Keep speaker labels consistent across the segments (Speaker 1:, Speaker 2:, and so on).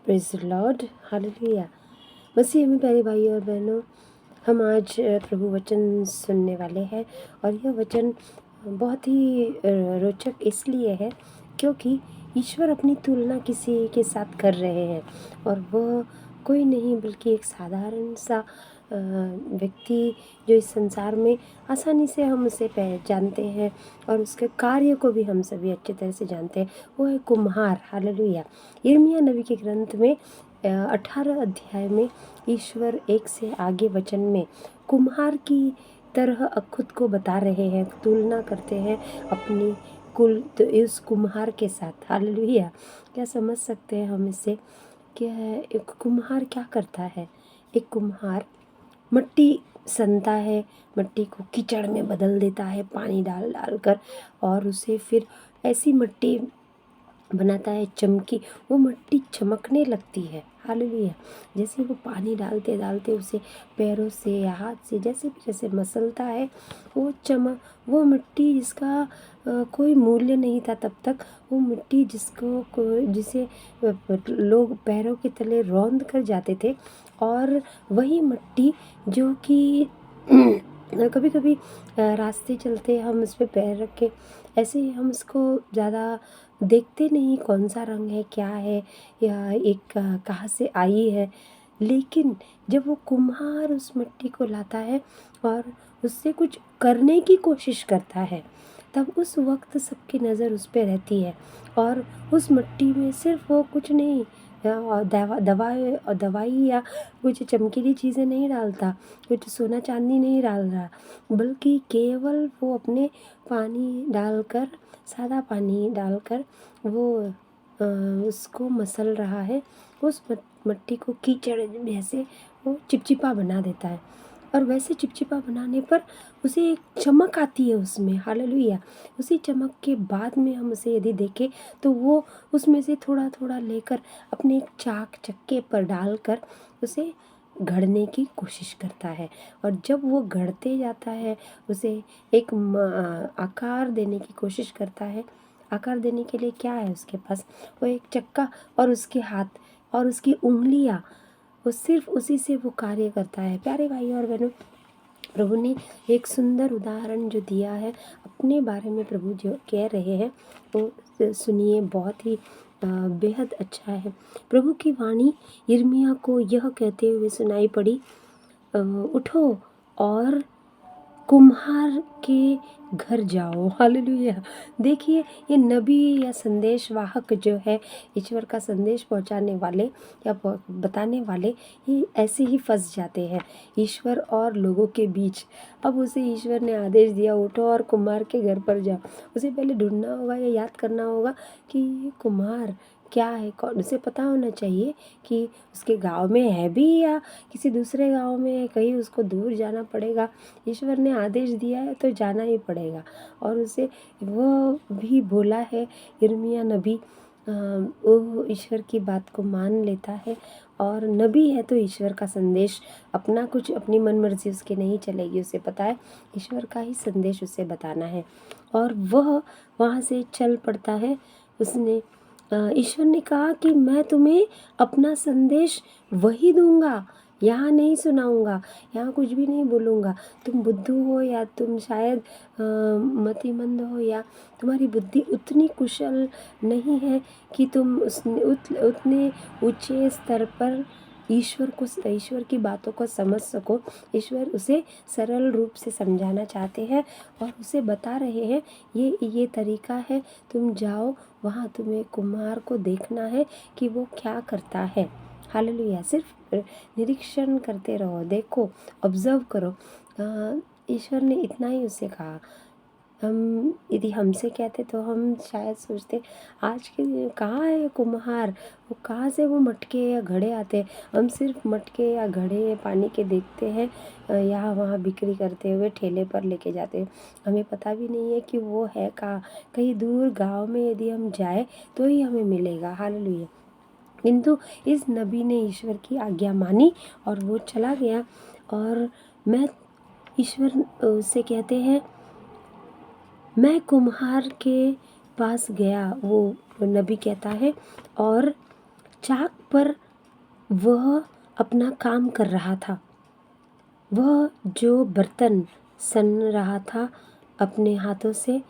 Speaker 1: Praise the lord, hallelujah. मसीह में प्यारे भाई और बहनों, हम आज प्रभु वचन सुनने वाले हैं और यह वचन बहुत ही रोचक इसलिए है क्योंकि ईश्वर अपनी तुलना किसी के साथ कर रहे हैं और वह कोई नहीं बल्कि एक साधारण सा व्यक्ति जो इस संसार में आसानी से हम उसे पहचानते हैं और उसके कार्य को भी हम सभी अच्छी तरह से जानते हैं। वो है कुम्हार, हालेलुया। यिर्मयाह नबी के ग्रंथ में 18 अध्याय में ईश्वर एक से आगे वचन में कुम्हार की तरह खुद को बता रहे हैं, तुलना करते हैं अपनी कुल तो इस कुम्हार के साथ, हालेलुया। क्या समझ सकते हैं हम इससे? क्या है एक कुम्हार क्या करता है? एक कुम्हार मिट्टी सनता है, मिट्टी को कीचड़ में बदल देता है पानी डाल डाल कर और उसे फिर ऐसी मिट्टी बनाता है चमकी, वो मिट्टी चमकने लगती है, हालेलुया। जैसे वो पानी डालते डालते उसे पैरों से या हाथ से जैसे भी जैसे मसलता है, वो मिट्टी जिसका कोई मूल्य नहीं था तब तक, वो मिट्टी जिसे लोग पैरों के तले रौंद कर जाते थे, और वही मिट्टी जो कि कभी कभी रास्ते चलते हम उस पर पैर रख के ऐसे ही हम उसको ज़्यादा देखते नहीं कौन सा रंग है, क्या है, या एक कहाँ से आई है, लेकिन जब वो कुम्हार उस मिट्टी को लाता है और उससे कुछ करने की कोशिश करता है, तब उस वक्त सबकी नज़र उस पर रहती है और उस मिट्टी में सिर्फ वो कुछ नहीं दवाई या कुछ चमकीली चीज़ें नहीं डालता, कुछ सोना चांदी नहीं डाल रहा, बल्कि केवल वो अपने पानी डालकर, सादा पानी डालकर वो उसको मसल रहा है। उस मिट्टी को कीचड़ जैसे वो चिपचिपा बना देता है और वैसे चिपचिपा बनाने पर उसे एक चमक आती है उसमें, हालेलुया। उसी चमक के बाद में हम उसे यदि देखें तो वो उसमें से थोड़ा थोड़ा लेकर अपने एक चाक चक्के पर डालकर उसे घड़ने की कोशिश करता है और जब वो घड़ते जाता है उसे एक आकार देने की कोशिश करता है। आकार देने के लिए क्या है उसके पास? वो एक चक्का और उसके हाथ और उसकी उंगलियां, वो सिर्फ उसी से वो कार्य करता है। प्यारे भाई और बहनों, प्रभु ने एक सुंदर उदाहरण जो दिया है अपने बारे में, प्रभु जो कह रहे हैं वो सुनिए, बहुत ही बेहद अच्छा है। प्रभु की वाणी यिर्मयाह को यह कहते हुए सुनाई पड़ी, उठो और कुम्हार के घर जाओ, हालेलुया। देखिए, ये नबी या संदेश वाहक जो है, ईश्वर का संदेश पहुंचाने वाले या बताने वाले, ये ऐसे ही फंस जाते हैं ईश्वर और लोगों के बीच। अब उसे ईश्वर ने आदेश दिया, उठो और कुम्हार के घर पर जाओ। उसे पहले ढूंढना होगा या याद करना होगा कि ये कुम्हार क्या है, कौन, उसे पता होना चाहिए कि उसके गांव में है भी या किसी दूसरे गांव में है, कहीं उसको दूर जाना पड़ेगा। ईश्वर ने आदेश दिया है तो जाना ही पड़ेगा और उसे वो भी बोला है। यिर्मयाह नबी वो ईश्वर की बात को मान लेता है और नबी है तो ईश्वर का संदेश, अपना कुछ अपनी मन मर्जी उसके नहीं चलेगी, उसे पता है ईश्वर का ही संदेश उसे बताना है और वह वहाँ से चल पड़ता है। उसने ईश्वर ने कहा कि मैं तुम्हें अपना संदेश वही दूंगा, यहाँ नहीं सुनाऊंगा, यहाँ कुछ भी नहीं बोलूँगा। तुम बुद्धू हो या तुम शायद मतिमंद हो या तुम्हारी बुद्धि उतनी कुशल नहीं है कि तुम उतने ऊंचे स्तर पर ईश्वर की बातों को समझ सको। ईश्वर उसे सरल रूप से समझाना चाहते हैं और उसे बता रहे हैं ये तरीका है, तुम जाओ वहाँ, तुम्हें कुम्हार को देखना है कि वो क्या करता है, हालेलुया। सिर्फ निरीक्षण करते रहो, देखो, ऑब्जर्व करो। ईश्वर ने इतना ही उससे कहा। हम यदि हमसे कहते तो हम शायद सोचते आज के दिन कहाँ है कुम्हार, वो कहाँ से वो मटके या घड़े आते। हम सिर्फ मटके या घड़े पानी के देखते हैं, यहाँ वहाँ बिक्री करते हुए ठेले पर लेके जाते हैं। हमें पता भी नहीं है कि वो है कहाँ। कहीं दूर गांव में यदि हम जाए तो ही हमें मिलेगा, हालेलुया। किंतु इस नबी ने ईश्वर की आज्ञा मानी और वो चला गया और ईश्वर उससे कहते हैं, मैं कुम्हार के पास गया, वो नबी कहता है, और चाक पर वह अपना काम कर रहा था। वह जो बर्तन सन रहा था अपने हाथों से,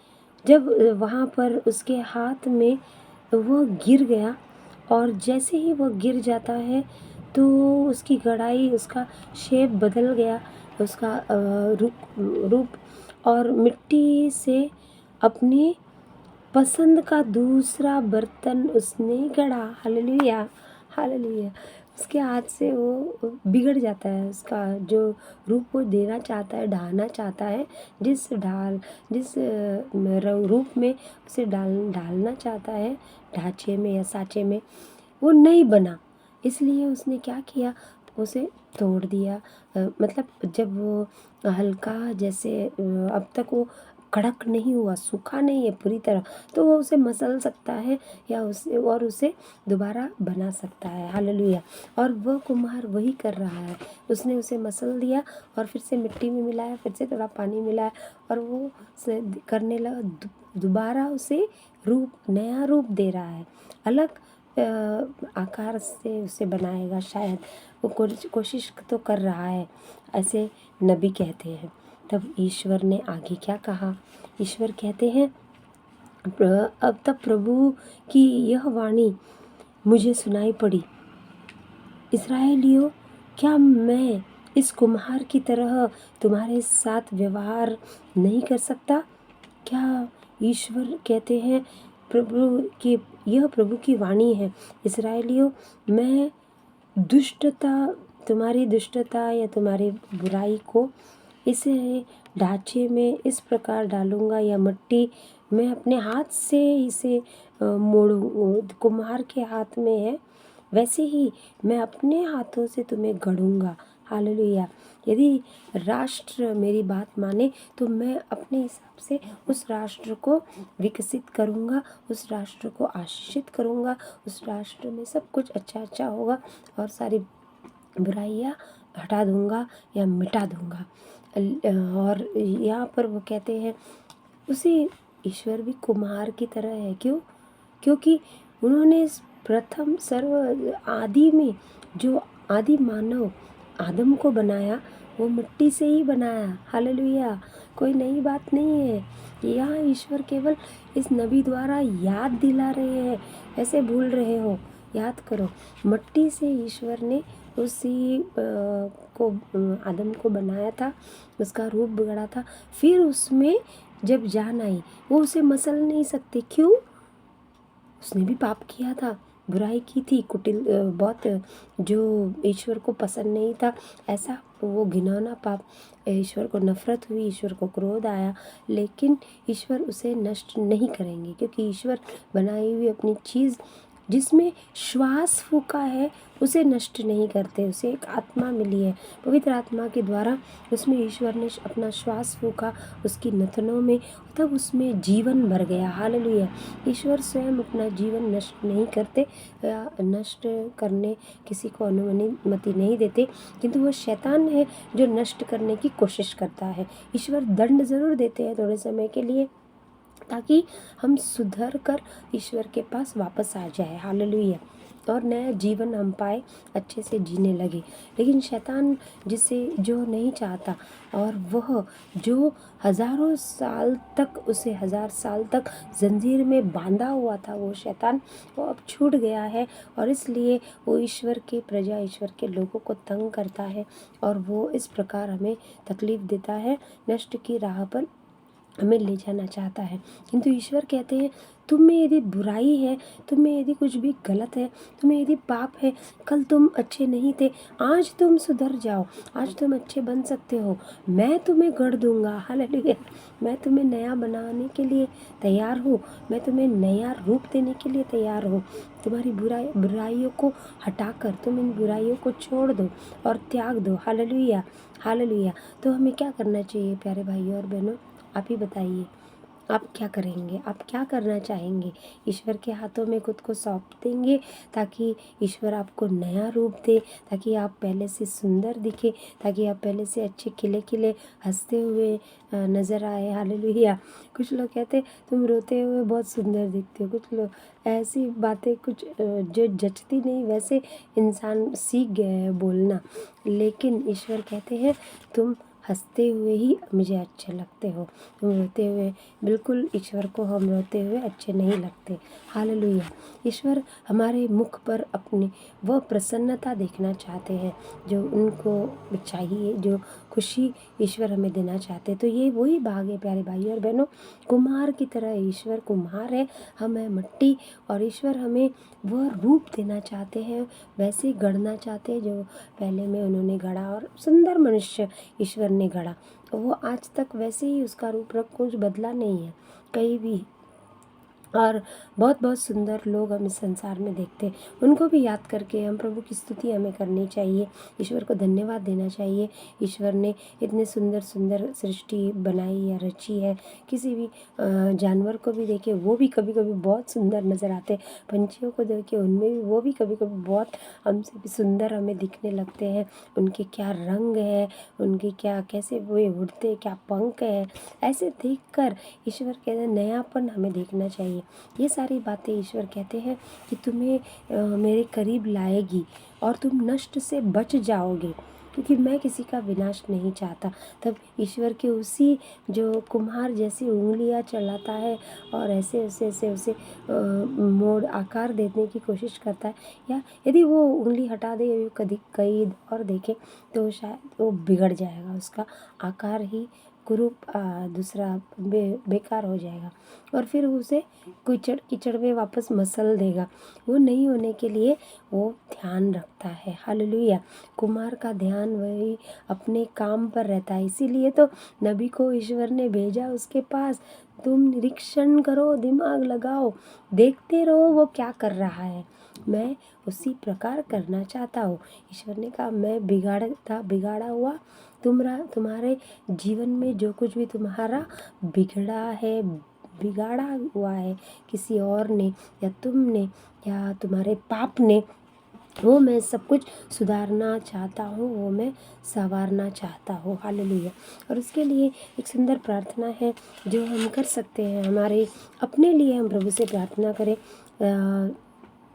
Speaker 1: जब वहाँ पर उसके हाथ में वो गिर गया, और जैसे ही वो गिर जाता है तो उसकी गहराई, उसका शेप बदल गया, उसका रूप, और मिट्टी से अपनी पसंद का दूसरा बर्तन उसने गढ़ा। Hallelujah, hallelujah. उसके हाथ से वो बिगड़ जाता है, उसका जो रूप वो देना चाहता है, ढालना चाहता है, जिस रूप में उसे ढालना चाहता है, ढांचे में या साँचे में, वो नहीं बना। इसलिए उसने क्या किया, उसे तोड़ दिया। मतलब जब वो हल्का, जैसे अब तक वो कड़क नहीं हुआ, सूखा नहीं है पूरी तरह, तो वो उसे मसल सकता है या उसे दोबारा बना सकता है। हालेलुया। और वह कुम्हार वही कर रहा है। उसने उसे मसल दिया और फिर से मिट्टी में मिलाया, फिर से थोड़ा पानी मिलाया, और वो करने लगा, दोबारा उसे नया रूप दे रहा है। अलग आकार से उसे बनाएगा शायद, वो कोशिश तो कर रहा है, ऐसे नबी कहते हैं। तब ईश्वर ने आगे क्या कहा? ईश्वर कहते हैं, अब तब प्रभु की यह वाणी मुझे सुनाई पड़ी, इस्राएलियों, क्या मैं इस कुम्हार की तरह तुम्हारे साथ व्यवहार नहीं कर सकता? क्या ईश्वर कहते हैं, यह प्रभु की वाणी है, इस्राएलियों, मैं तुम्हारी दुष्टता या तुम्हारी बुराई को इसे ढांचे में इस प्रकार डालूंगा, या मिट्टी मैं अपने हाथ से इसे मोड़ूं, कुम्हार के हाथ में है, वैसे ही मैं अपने हाथों से तुम्हें गढ़ूंगा। हालेलुया। यदि राष्ट्र मेरी बात माने तो मैं अपने हिसाब से उस राष्ट्र को विकसित करूंगा, उस राष्ट्र को आशीषित करूंगा, उस राष्ट्र में सब कुछ अच्छा अच्छा होगा, और सारी बुराइयाँ हटा दूंगा या मिटा दूंगा। और यहाँ पर वो कहते हैं, उसी ईश्वर भी कुम्हार की तरह है। क्यों? क्योंकि उन्होंने प्रथम आदि में जो आदि मानव आदम को बनाया, वो मिट्टी से ही बनाया। हालेलुया। कोई नई बात नहीं है। यहाँ ईश्वर केवल इस नबी द्वारा याद दिला रहे हैं, ऐसे भूल रहे हो, याद करो, मिट्टी से ईश्वर ने उसी आदम को बनाया था, उसका रूप बिगड़ा था। फिर उसमें जब जान आई, वो उसे मसल नहीं सकते। क्यों? उसने भी पाप किया था, बुराई की थी, कुटिल, बहुत, जो ईश्वर को पसंद नहीं था, ऐसा वो घिनौना पाप। ईश्वर को नफरत हुई, ईश्वर को क्रोध आया, लेकिन ईश्वर उसे नष्ट नहीं करेंगे, क्योंकि ईश्वर बनाई हुई अपनी चीज़ जिसमें श्वास फूका है उसे नष्ट नहीं करते। उसे एक आत्मा मिली है, पवित्र आत्मा के द्वारा उसमें ईश्वर ने अपना श्वास फूका उसकी नथनों में, तब उसमें जीवन भर गया। हालेलुया। ईश्वर स्वयं अपना जीवन नष्ट नहीं करते, नष्ट करने किसी को अनुमति नहीं देते, किंतु वो शैतान है जो नष्ट करने की कोशिश करता है। ईश्वर दंड ज़रूर देते हैं थोड़े समय के लिए, ताकि हम सुधर कर ईश्वर के पास वापस आ जाए। हालेलुया। और नया जीवन हम पाए, अच्छे से जीने लगे। लेकिन शैतान जो नहीं चाहता, और वह जो हज़ारों साल तक, उसे 1000 साल तक जंजीर में बांधा हुआ था, वो शैतान, वो अब छूट गया है, और इसलिए वो ईश्वर के प्रजा, ईश्वर के लोगों को तंग करता है, और वो इस प्रकार हमें तकलीफ़ देता है, नष्ट की राह पर हमें ले जाना चाहता है। किंतु ईश्वर कहते हैं, तुम में यदि बुराई है, तुम में यदि कुछ भी गलत है, तुम्हें यदि पाप है, कल तुम अच्छे नहीं थे, आज तुम सुधर जाओ, आज तुम अच्छे बन सकते हो, मैं तुम्हें गढ़ दूंगा। हालेलुया। मैं तुम्हें नया बनाने के लिए तैयार हूँ, मैं तुम्हें नया रूप देने के लिए तैयार हूँ। तुम्हारी बुराइयों को हटाकर तुम इन बुराइयों को छोड़ दो और त्याग दो। Hallelujah, hallelujah. तो हमें क्या करना चाहिए प्यारे भाइयों और बहनों? आप ही बताइए। आप क्या करेंगे, आप क्या करना चाहेंगे? ईश्वर के हाथों में खुद को सौंप देंगे ताकि ईश्वर आपको नया रूप दे, ताकि आप पहले से सुंदर दिखे, ताकि आप पहले से अच्छे खिले खिले हंसते हुए नज़र आए। हालेलुया। कुछ लोग कहते तुम रोते हुए बहुत सुंदर दिखते हो। कुछ लोग ऐसी बातें कुछ जो जचती नहीं वैसे इंसान सीख गए हैं बोलना, लेकिन ईश्वर कहते हैं तुम हंसते हुए ही मुझे अच्छे लगते हो, तुम रोते हुए बिल्कुल, ईश्वर को हम रोते हुए अच्छे नहीं लगते। हालेलुया। ईश्वर हमारे मुख पर अपनी वह प्रसन्नता देखना चाहते हैं जो उनको चाहिए, जो खुशी ईश्वर हमें देना चाहते हैं। तो ये वही भाग है प्यारे भाई और बहनों, कुम्हार की तरह। ईश्वर कुम्हार है, हम है मिट्टी, और ईश्वर हमें वह रूप देना चाहते हैं, वैसे गढ़ना चाहते हैं जो पहले में उन्होंने गढ़ा, और सुंदर मनुष्य ईश्वर ने गढ़ा। वो आज तक वैसे ही उसका रूप रंग कुछ बदला नहीं है कहीं भी। और बहुत बहुत सुंदर लोग हम इस संसार में देखते हैं, उनको भी याद करके हम प्रभु की स्तुति हमें करनी चाहिए, ईश्वर को धन्यवाद देना चाहिए। ईश्वर ने इतने सुंदर सुंदर सृष्टि बनाई या रची है। किसी भी जानवर को भी देखे, वो भी कभी कभी बहुत सुंदर नज़र आते हैं। पंछियों को देखे, उनमें भी वो भी कभी कभी बहुत हमसे भी सुंदर हमें दिखने लगते हैं। उनके क्या रंग है, उनके क्या कैसे वो उड़ते, क्या पंख है, ऐसे देखकर ईश्वर कहते हैं नयापन हमें देखना चाहिए। ये सारी बातें ईश्वर कहते हैं कि तुम्हें मेरे करीब लाएगी और तुम नष्ट से बच जाओगे, क्योंकि मैं किसी का विनाश नहीं चाहता। तब ईश्वर के उसी जो कुम्हार जैसी उंगलियां चलाता है और ऐसे ऐसे ऐसे उसे मोड़ आकार देने की कोशिश करता है, या यदि वो उंगली हटा दे कभी कई और देखे तो शायद वो बिगड़ जाएगा, उसका आकार ही कुरूप दूसरा बेकार हो जाएगा और फिर उसे कीचड़ कीचड़ में वापस मसल देगा। वो नहीं होने के लिए वो ध्यान रखता है। हालेलुया। कुम्हार का ध्यान वही अपने काम पर रहता है, इसीलिए तो नबी को ईश्वर ने भेजा उसके पास, तुम निरीक्षण करो, दिमाग लगाओ, देखते रहो वो क्या कर रहा है, मैं उसी प्रकार करना चाहता हूँ। ईश्वर ने कहा मैं बिगाड़ा हुआ तुम्हारे जीवन में जो कुछ भी तुम्हारा बिगाड़ा हुआ है किसी और ने या तुमने या तुम्हारे पाप ने, वो मैं सब कुछ सुधारना चाहता हूँ, वो मैं संवारना चाहता हूँ। हालेलुया। और उसके लिए एक सुंदर प्रार्थना है जो हम कर सकते हैं, हमारे अपने लिए हम प्रभु से प्रार्थना करें।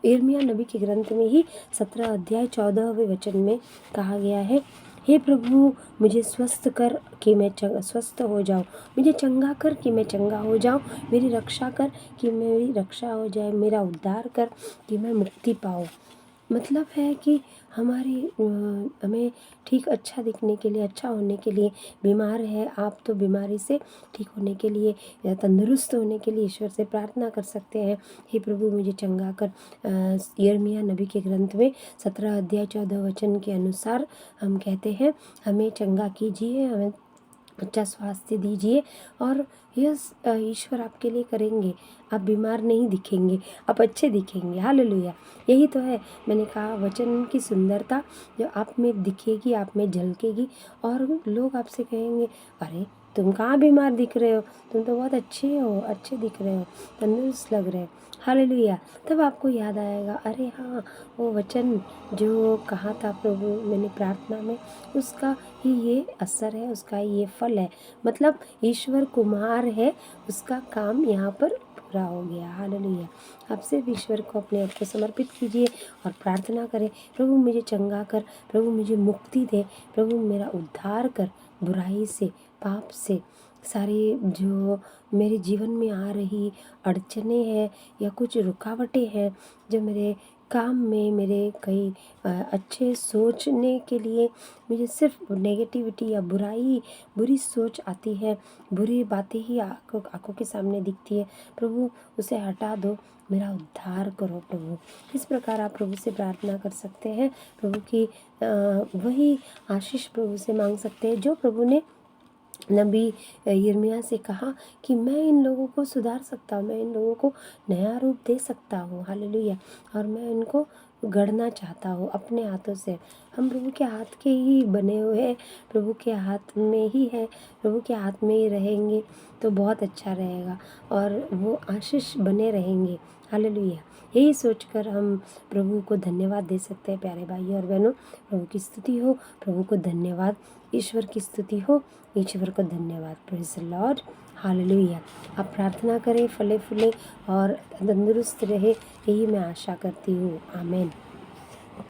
Speaker 1: यिर्मयाह नबी के ग्रंथ में ही 17 अध्याय 14वें वचन में कहा गया है, हे प्रभु मुझे स्वस्थ कर कि मैं स्वस्थ हो जाऊँ, मुझे चंगा कर कि मैं चंगा हो जाऊँ, मेरी रक्षा कर कि मेरी रक्षा हो जाए, मेरा उद्धार कर कि मैं मुक्ति पाऊँ। मतलब है कि हमें ठीक अच्छा दिखने के लिए, अच्छा होने के लिए, बीमार है आप तो बीमारी से ठीक होने के लिए या तंदुरुस्त होने के लिए ईश्वर से प्रार्थना कर सकते हैं, हे प्रभु मुझे चंगा कर। यिर्मयाह नबी के ग्रंथ में 17 अध्याय 14 वचन के अनुसार हम कहते हैं हमें चंगा कीजिए, हमें अच्छा स्वास्थ्य दीजिए, और यह ईश्वर आपके लिए करेंगे। आप बीमार नहीं दिखेंगे, आप अच्छे दिखेंगे। हालेलुया। यही तो है, मैंने कहा वचन की सुंदरता जो आप में दिखेगी, आप में झलकेगी, और लोग आपसे कहेंगे अरे तुम कहाँ बीमार दिख रहे हो, तुम तो बहुत अच्छे हो, अच्छे दिख रहे हो, तंदुरुस्त लग रहे हो। हालेलुया। तब आपको याद आएगा अरे हाँ, वो वचन जो कहा था प्रभु मैंने प्रार्थना में, उसका ही ये असर है, उसका ही ये फल है। मतलब ईश्वर कुम्हार है, उसका काम यहाँ पर पूरा हो गया। हालेलुया। आप सिर्फ ईश्वर को अपने आप को समर्पित कीजिए और प्रार्थना करें, प्रभु मुझे चंगा कर, प्रभु मुझे मुक्ति दे, प्रभु मेरा उद्धार कर बुराई से, पाप से, सारे जो मेरे जीवन में आ रही अड़चने हैं या कुछ रुकावटें हैं जो मेरे काम में, मेरे कई अच्छे सोचने के लिए मुझे सिर्फ नेगेटिविटी या बुरी सोच आती है, बुरी बातें ही आँखों के सामने दिखती है, प्रभु उसे हटा दो, मेरा उद्धार करो प्रभु। इस प्रकार आप प्रभु से प्रार्थना कर सकते हैं, प्रभु की वही आशीष प्रभु से मांग सकते हैं जो प्रभु ने नबी यिर्मयाह से कहा कि मैं इन लोगों को सुधार सकता हूँ, मैं इन लोगों को नया रूप दे सकता हूँ, हालेलुया। और मैं इनको गढ़ना चाहता हूँ अपने हाथों से। हम प्रभु के हाथ के ही बने हुए हैं, प्रभु के हाथ में ही है, प्रभु के हाथ में ही रहेंगे तो बहुत अच्छा रहेगा और वो आशीष बने रहेंगे, हालेलुया। यही सोचकर हम प्रभु को धन्यवाद दे सकते हैं। प्यारे भाई और बहनों, प्रभु की स्तुति हो, प्रभु को धन्यवाद, ईश्वर की स्तुति हो, ईश्वर को धन्यवाद। Praise the lord, hallelujah. आप प्रार्थना करें, फले फूले और तंदुरुस्त रहे, यही मैं आशा करती हूँ। आमीन।